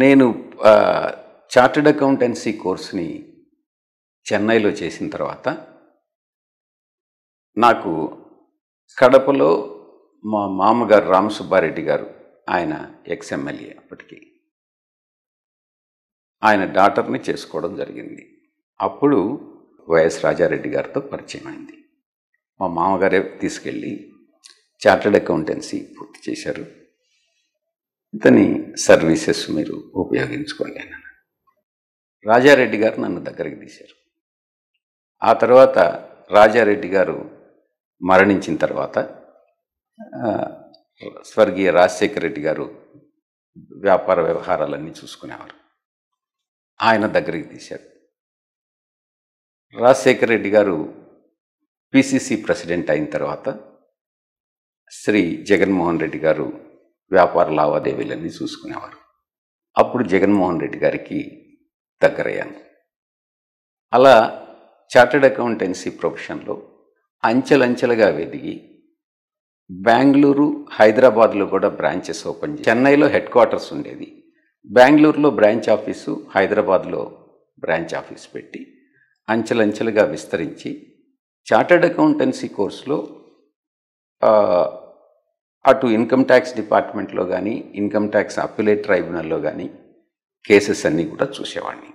నేను chartered accountancy కోర్స్ని చెన్నైలో చేసిన తర్వాత నాకు కడపలో మా మామగారు రామసుబ్బారెడ్డి గారు, ఆయన ఎక్స్ఎమ్మెల్యే అప్పటికి, ఆయన డాటర్ని చేసుకోవడం జరిగింది. అప్పుడు వైఎస్ రాజారెడ్డి గారితో పరిచయం అయింది. మా మామగారే తీసుకెళ్ళి చార్టర్డ్ అకౌంటెన్సీ పూర్తి చేశారు, ఇతని సర్వీసెస్ మీరు ఉపయోగించుకోండి అన్నాను. రాజారెడ్డి గారు నన్ను దగ్గరికి తీశారు. ఆ తర్వాత రాజారెడ్డి గారు మరణించిన తర్వాత స్వర్గీయ రాజశేఖర రెడ్డి గారు వ్యాపార వ్యవహారాలన్నీ చూసుకునేవారు, ఆయన దగ్గరికి తీశారు. రాజశేఖర రెడ్డి గారు పిసిసి ప్రెసిడెంట్ అయిన తర్వాత శ్రీ జగన్మోహన్ రెడ్డి గారు వ్యాపార లావాదేవీలన్నీ చూసుకునేవారు. అప్పుడు జగన్మోహన్ రెడ్డి గారికి దగ్గరయ్యాను. అలా చార్టర్డ్ అకౌంటెన్సీ ప్రొఫెషన్లో అంచెలంచెలుగా ఎదిగి బెంగళూరు, హైదరాబాద్లో కూడా బ్రాంచెస్ ఓపెన్ చేసి, చెన్నైలో హెడ్ క్వార్టర్స్ ఉండేది, బెంగళూరులో బ్రాంచ్ ఆఫీసు, హైదరాబాద్లో బ్రాంచ్ ఆఫీస్ పెట్టి అంచెలంచెలుగా విస్తరించి చార్టర్డ్ అకౌంటెన్సీ కోర్సులో అటు ఇన్కమ్ ట్యాక్స్ డిపార్ట్మెంట్లో కానీ, ఇన్కమ్ ట్యాక్స్ అప్పిలేట్ ట్రైబ్యునల్లో కానీ కేసెస్ అన్నీ కూడా చూసేవాడిని.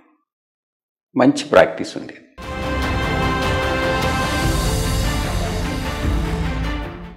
మంచి ప్రాక్టీస్ ఉండేది.